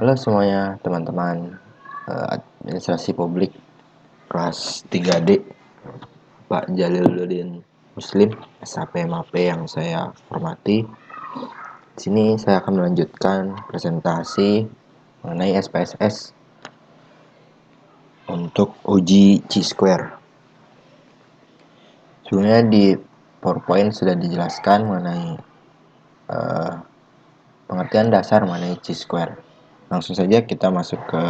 Halo semuanya teman-teman administrasi publik kelas 3D, Pak Jaliluddin Muslim SHP MAP yang saya hormati. Di sini saya akan melanjutkan presentasi mengenai SPSS untuk uji Chi-square. Sebenarnya di PowerPoint sudah dijelaskan mengenai pengertian dasar mengenai Chi-square. Langsung saja kita masuk ke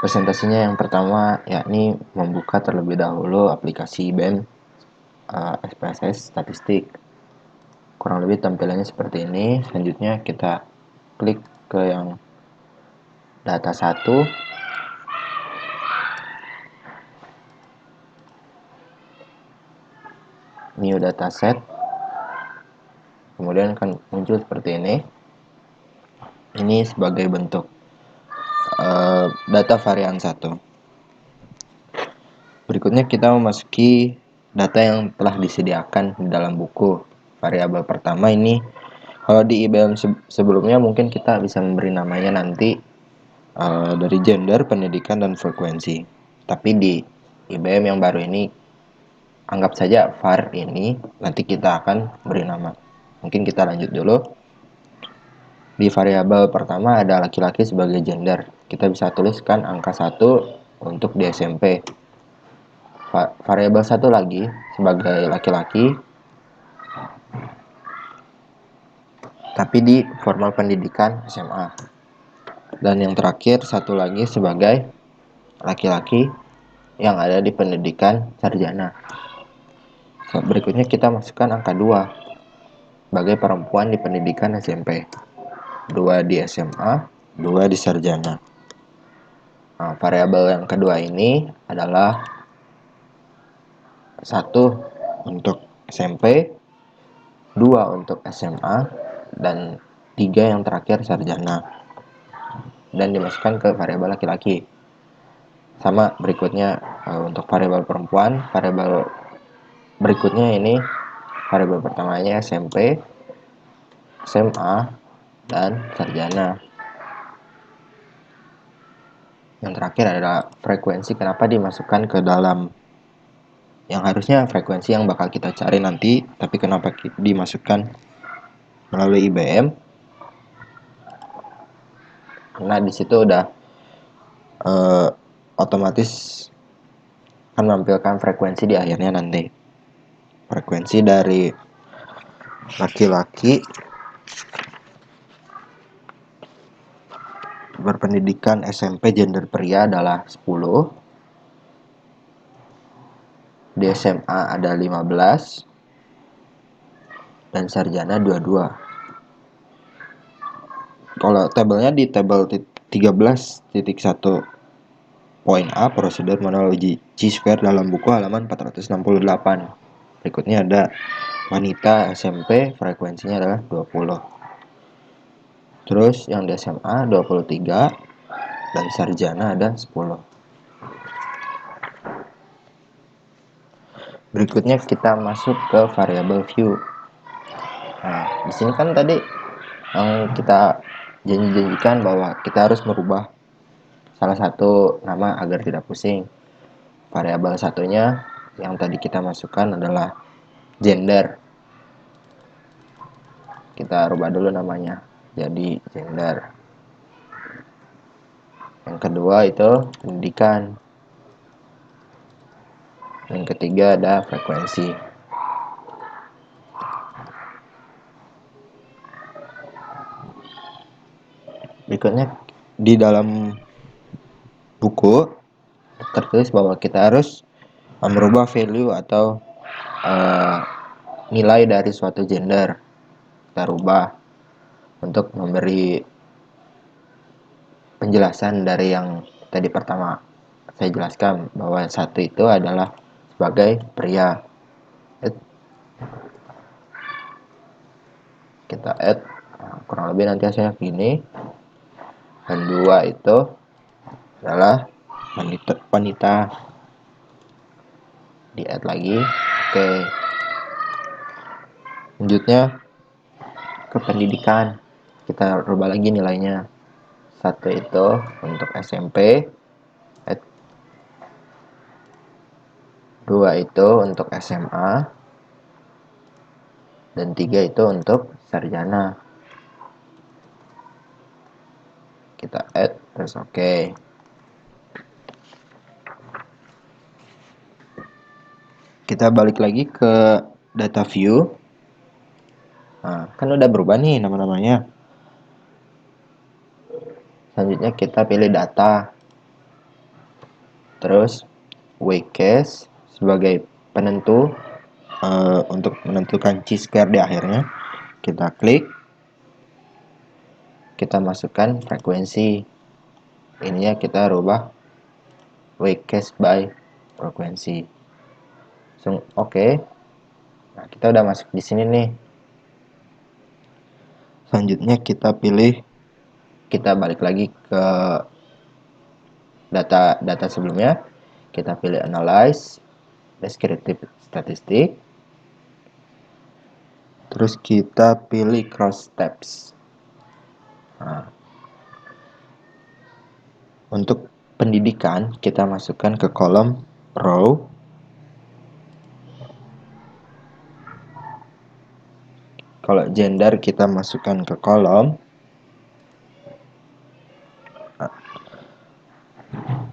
presentasinya. Yang pertama yakni membuka terlebih dahulu aplikasi BEM SPSS statistik. Kurang lebih tampilannya seperti ini. Selanjutnya kita klik ke yang data 1. New dataset. Kemudian akan muncul seperti ini. Ini sebagai bentuk data varian 1. Berikutnya kita memasuki data yang telah disediakan di dalam buku. Variabel pertama ini, kalau di IBM sebelumnya mungkin kita bisa memberi namanya nanti dari gender, pendidikan, dan frekuensi. Tapi di IBM yang baru ini, anggap saja var ini, nanti kita akan beri nama. Mungkin kita lanjut dulu. Di variabel pertama ada laki-laki sebagai gender. Kita bisa tuliskan angka 1 untuk di SMP. Variabel satu lagi sebagai laki-laki, tapi di formal pendidikan SMA. Dan yang terakhir satu lagi sebagai laki-laki yang ada di pendidikan sarjana. Berikutnya kita masukkan angka 2 sebagai perempuan di pendidikan SMP, 2 di SMA, 2 di sarjana. Nah, variabel yang kedua ini adalah 1 untuk SMP, 2 untuk SMA, dan 3 yang terakhir sarjana. Dan dimasukkan ke variabel laki-laki. Sama berikutnya untuk variabel perempuan, variabel berikutnya ini variabel pertamanya SMP, SMA, dan sarjana. Yang terakhir adalah frekuensi. Kenapa dimasukkan ke dalam yang harusnya frekuensi yang bakal kita cari nanti, tapi kenapa dimasukkan melalui IBM? Karena di situ udah otomatis akan menampilkan frekuensi di akhirnya nanti. Frekuensi dari laki-laki berpendidikan SMP gender pria adalah 10. Di SMA ada 15. Dan sarjana 22. Kalau tabelnya di tabel 13.1 poin A, prosedur manual uji Chi-square dalam buku halaman 468. Berikutnya ada wanita SMP, frekuensinya adalah 20. Terus yang di SMA 23 dan sarjana ada 10. Berikutnya kita masuk ke variabel view. Nah, di sini kan tadi yang kita janjikan bahwa kita harus merubah salah satu nama agar tidak pusing. Variabel satunya yang tadi kita masukkan adalah gender. Kita rubah dulu namanya jadi gender. Yang kedua itu pendidikan. Yang ketiga ada frekuensi. Berikutnya di dalam buku tertulis bahwa kita harus merubah value atau nilai dari suatu gender. Kita rubah untuk memberi penjelasan dari yang tadi pertama saya jelaskan bahwa satu itu adalah sebagai pria. Kita add, kurang lebih nanti hasilnya begini. Dan 2 itu adalah wanita. Di add lagi. Oke. Selanjutnya ke pendidikan. Kita rubah lagi nilainya. 1 itu untuk SMP, 2 itu untuk SMA, dan 3 itu untuk sarjana. Kita add terus oke. Kita balik lagi ke data view. Nah, kan udah berubah nih nama-namanya. Selanjutnya kita pilih data. Terus wcase sebagai penentu untuk menentukan chi-square di akhirnya. Kita klik. Kita masukkan frekuensi. Ininya kita rubah wcase by frekuensi. Langsung oke. Nah, kita udah masuk di sini nih. Selanjutnya kita balik lagi ke data sebelumnya. Kita pilih analyze descriptive statistic. Terus kita pilih cross steps. Nah, untuk pendidikan kita masukkan ke kolom row. Kalau gender kita masukkan ke kolom. Nah,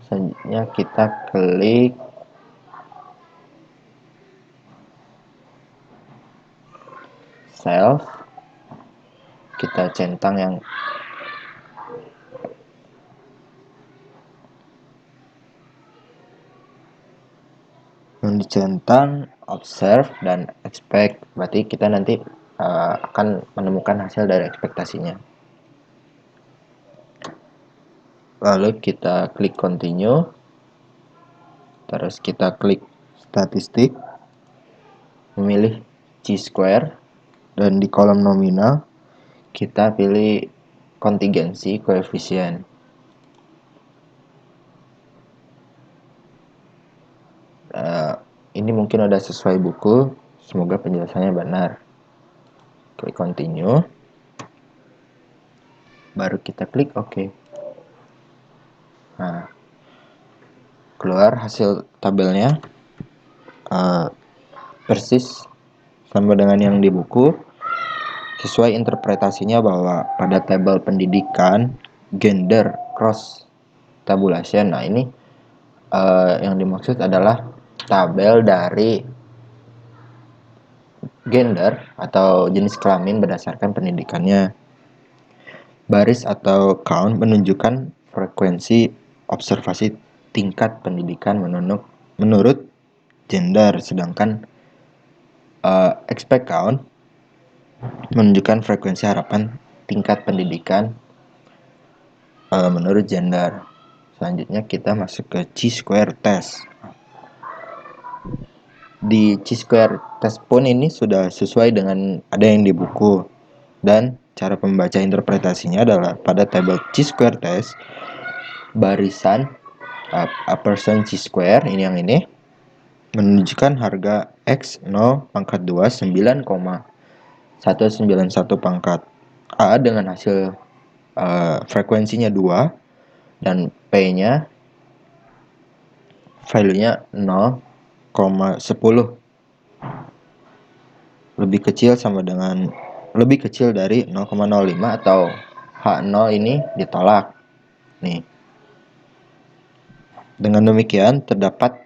selanjutnya kita klik self. Kita centang yang dicentang observe dan expect. Berarti kita nanti akan menemukan hasil dari ekspektasinya. Lalu kita klik continue. Terus kita klik statistik. Memilih chi-square. Dan di kolom nominal kita pilih kontingensi koefisien. Ini mungkin udah sesuai buku. Semoga penjelasannya benar. Klik continue. Baru kita klik OK. Nah, keluar hasil tabelnya persis sama dengan yang di buku. Sesuai interpretasinya bahwa pada tabel pendidikan gender cross tabulation. Nah, ini yang dimaksud adalah tabel dari gender atau jenis kelamin berdasarkan pendidikannya. Baris atau count menunjukkan frekuensi observasi tingkat pendidikan menurut gender, sedangkan expect count menunjukkan frekuensi harapan tingkat pendidikan menurut gender. Selanjutnya kita masuk ke chi-square test. Di chi-square test pun ini sudah sesuai dengan ada yang di buku, dan cara pembaca interpretasinya adalah pada tabel chi-square test barisan a person chi-square ini yang ini menunjukkan harga x0 pangkat 2 9,191 pangkat a dengan hasil frekuensinya 2 dan p-nya value-nya 0,10 lebih kecil dari 0,05 atau H0 ini ditolak. Nih. Dengan demikian terdapat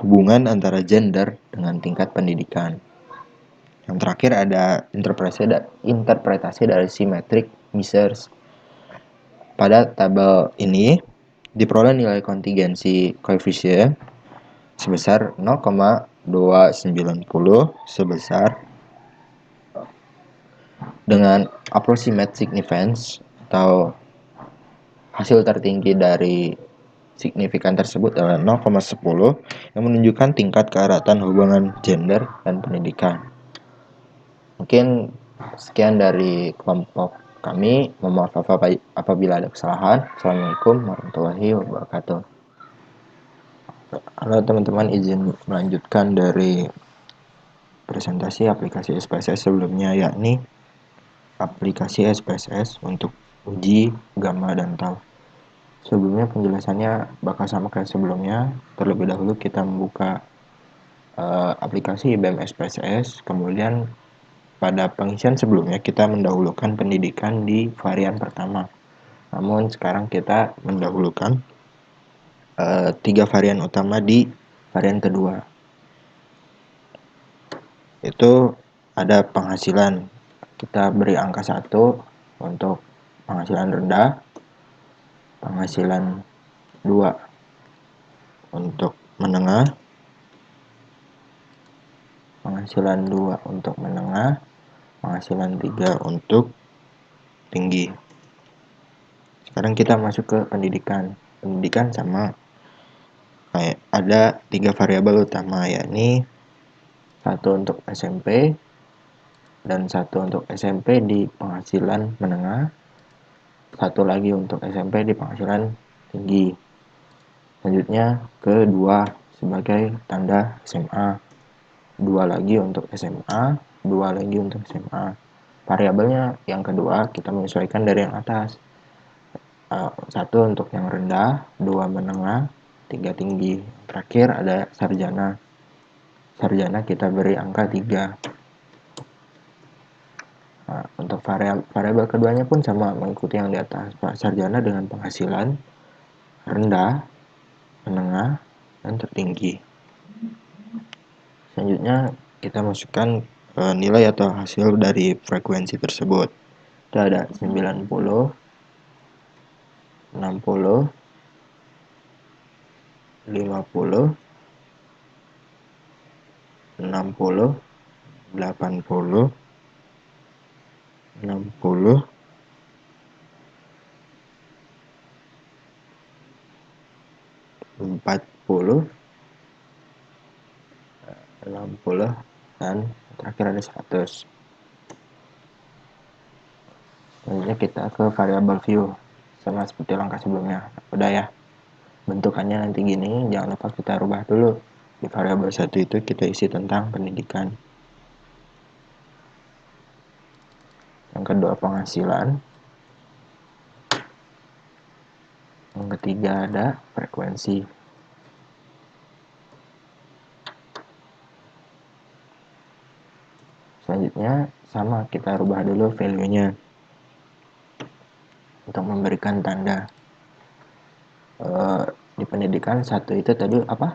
hubungan antara gender dengan tingkat pendidikan. Yang terakhir ada interpretasi dari symmetric measures. Pada tabel ini diperoleh nilai kontingensi koefisien sebesar 0,290 sebesar dengan approximate significance atau hasil tertinggi dari signifikan tersebut adalah 0,10 yang menunjukkan tingkat keeratan hubungan gender dan pendidikan. Mungkin sekian dari kelompok kami. Mohon maaf apabila ada kesalahan. Assalamualaikum warahmatullahi wabarakatuh. Halo teman-teman, izin melanjutkan dari presentasi aplikasi SPSS sebelumnya, yakni aplikasi SPSS untuk uji, gamma, dan tau. Sebelumnya penjelasannya bakal sama kayak sebelumnya. Terlebih dahulu kita membuka aplikasi IBM SPSS, kemudian pada pengisian sebelumnya kita mendahulukan pendidikan di varian pertama. Namun sekarang kita mendahulukan 3 varian utama di varian kedua. Itu ada penghasilan. Kita beri angka 1 untuk penghasilan rendah, penghasilan 2 untuk menengah, penghasilan 2 untuk menengah, penghasilan 3 untuk tinggi. Sekarang kita masuk ke pendidikan. Pendidikan sama kayak ada 3 variabel utama, yakni 1 untuk SMP dan 1 untuk SMP di penghasilan menengah, 1 lagi untuk SMP di penghasilan tinggi. Selanjutnya ke 2 sebagai tanda SMA, 2 lagi untuk SMA, 2 lagi untuk SMA. Variabelnya yang kedua kita menyesuaikan dari yang atas. 1 untuk yang rendah, 2 menengah, 3 tinggi. Terakhir ada sarjana. Sarjana kita beri angka 3. Nah, untuk variabel keduanya pun sama, mengikuti yang di atas. Sarjana dengan penghasilan rendah, menengah, dan tertinggi. Selanjutnya kita masukkan nilai atau hasil dari frekuensi tersebut. Itu ada 90, 60, 50, 60, 80, 60, 40, 60, dan terakhir ada 100. Selanjutnya kita ke variabel view, sama seperti langkah sebelumnya. Udah ya, bentukannya nanti gini, jangan lupa kita rubah dulu. Di variabel 1 itu kita isi tentang pendidikan. Yang kedua penghasilan. Yang ketiga ada frekuensi. Selanjutnya sama, kita rubah dulu value-nya untuk memberikan tanda. Di pendidikan 1 itu tadi apa?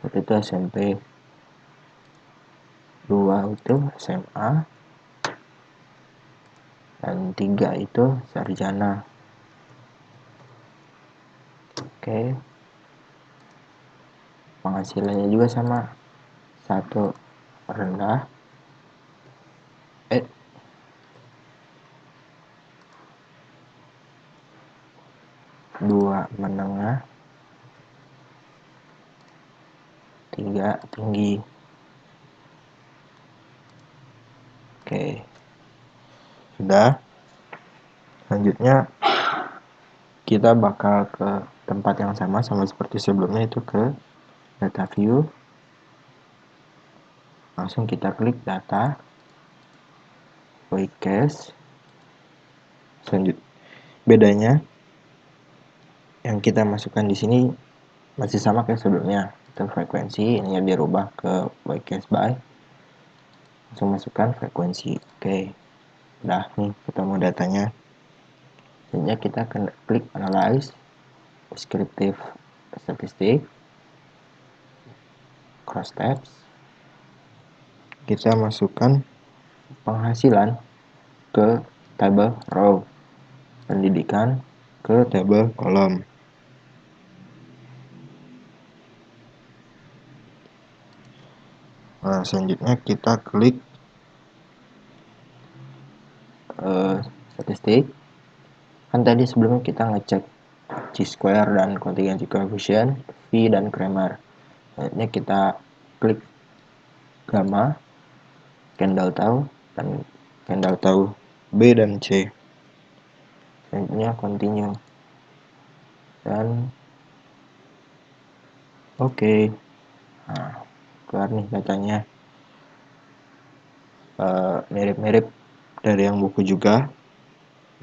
1 itu SMP, 2 itu SMA, dan 3 itu sarjana. Oke. Penghasilannya juga sama. 1 rendah, 2 menengah, 3 tinggi. Oke. Sudah. Selanjutnya kita bakal ke tempat yang sama seperti sebelumnya, itu ke data view. Langsung kita klik data, quick cache. Selanjutnya bedanya yang kita masukkan di sini masih sama kayak sebelumnya, itu frekuensi, ini dirubah ke quick cache by. Langsung masukkan frekuensi. Oke. Udah nih ketemu datanya. Selanjutnya kita klik analyze descriptive statistik, cross tabs. Kita masukkan penghasilan ke tabel row, pendidikan ke tabel kolom. Nah, selanjutnya kita klik statistik. Kan tadi sebelumnya kita ngecek chi-square dan contingency coefficient, V dan Kramer. Selanjutnya kita klik gamma, candle tau, dan candle tau B dan C. Selanjutnya continue. Dan oke. Nah, keluar nih datanya. Mirip-mirip dari yang buku juga.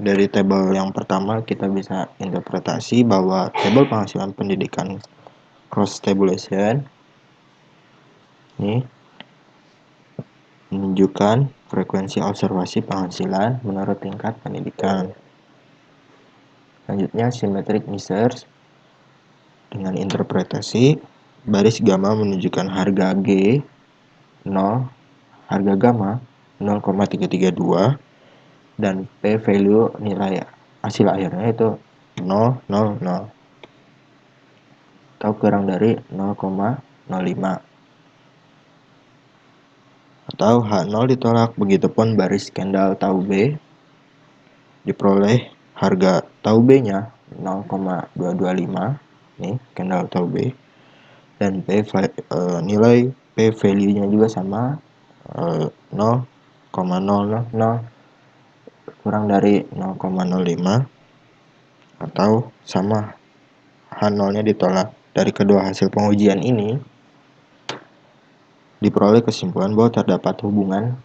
Dari tabel yang pertama kita bisa interpretasi bahwa tabel penghasilan pendidikan cross tabulation ini menunjukkan frekuensi observasi penghasilan menurut tingkat pendidikan. Selanjutnya symmetric measures dengan interpretasi baris gamma menunjukkan harga G 0, harga gamma 0,332 dan P value nilai hasil akhirnya itu 000 atau kurang dari 0,05 atau H0 ditolak. Begitupun baris skandal tau B diperoleh harga tau B nya 0,225 nih skandal tau B dan nilai P value nya juga sama 0,000 kurang dari 0,05 atau sama H0 nya ditolak. Dari kedua hasil pengujian ini diperoleh kesimpulan bahwa terdapat hubungan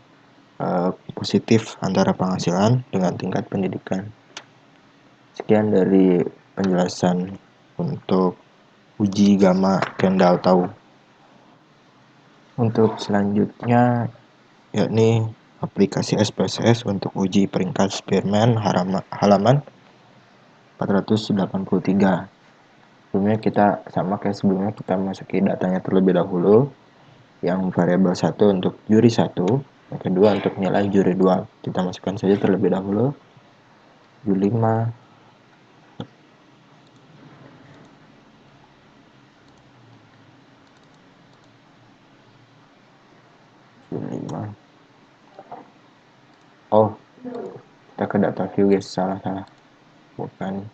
positif antara penghasilan dengan tingkat pendidikan. Sekian dari penjelasan untuk uji gamma Kendall tau. Untuk selanjutnya yakni aplikasi SPSS untuk uji peringkat Spearman halaman 483. Sebelumnya kita sama kayak sebelumnya, kita masuki datanya terlebih dahulu. Yang variabel 1 untuk juri 1, yang kedua untuk nilai juri 2. Kita masukkan saja terlebih dahulu. Juri 5, juri 5. Oh, kita ke data view guys, salah. Bukan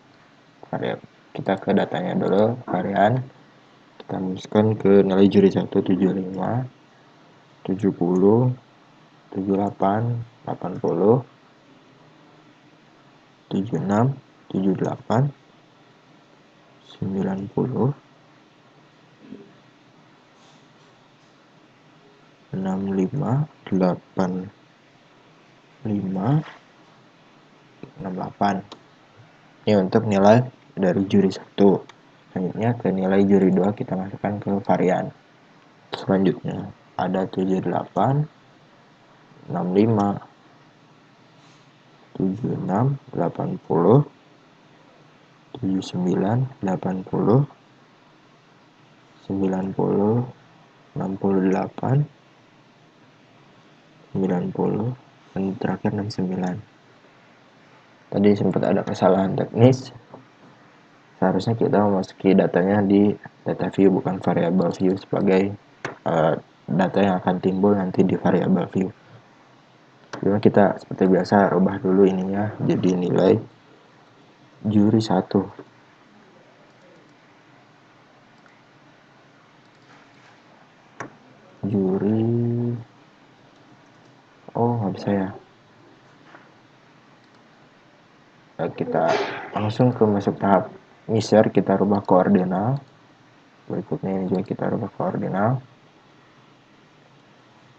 variabel. Kita ke datanya dulu, varian. Kita masukkan ke nilai juri 1 75, 70, 78, 80, 76, 78, 90, 65, 85, 68. Ini untuk nilai dari juri 1. Selanjutnya ke nilai juri 2 kita masukkan ke varian. Selanjutnya ada 78, 65, 76, 80, 79, 80, 90, 68, 90, dan terakhir 69. Tadi sempat ada kesalahan teknis. Seharusnya kita memasuki datanya di data view, bukan variable view sebagai data yang akan timbul nanti di variable view. Jadi kita seperti biasa rubah dulu ininya jadi nilai juri 1. Juri, oh nggak bisa ya. Kita langsung ke masuk tahap measure, kita rubah koordinal. Berikutnya ini juga kita rubah koordinal.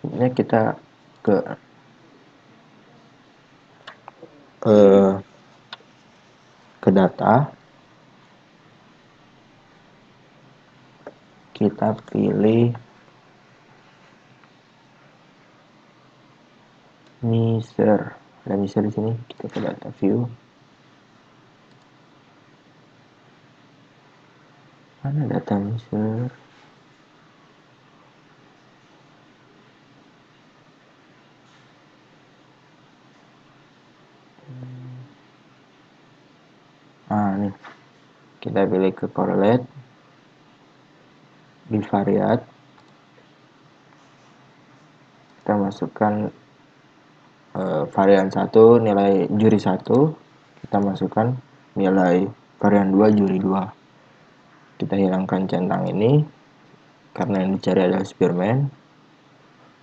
Ini kita ke data, kita pilih measure. Ada measure di sini, kita ke data view. Mana data measure? Nih. Kita pilih ke correlate, bivariate. Kita masukkan varian 1 nilai juri 1, kita masukkan nilai varian 2 juri 2. Kita hilangkan centang ini karena yang dicari adalah Spearman.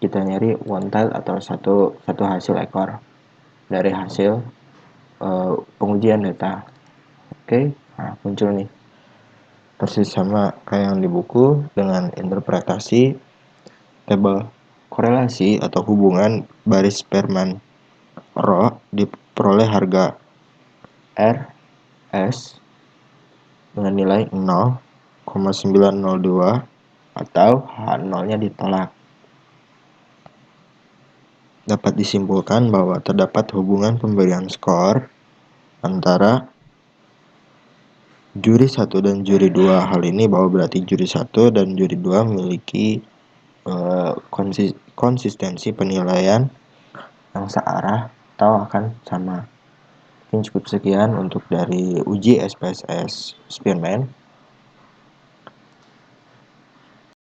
Kita nyari one tile atau satu hasil ekor dari hasil pengujian data. Oke, nah muncul nih persis sama kayak yang di buku dengan interpretasi tabel korelasi atau hubungan baris Spearman row diperoleh harga R S dengan nilai 0,902 atau H0-nya ditolak. Dapat disimpulkan bahwa terdapat hubungan pemberian skor antara juri 1 dan juri 2. Hal ini bahwa berarti juri 1 dan juri 2 memiliki konsistensi penilaian yang searah atau akan sama. Mungkin cukup sekian untuk dari uji SPSS Spearman.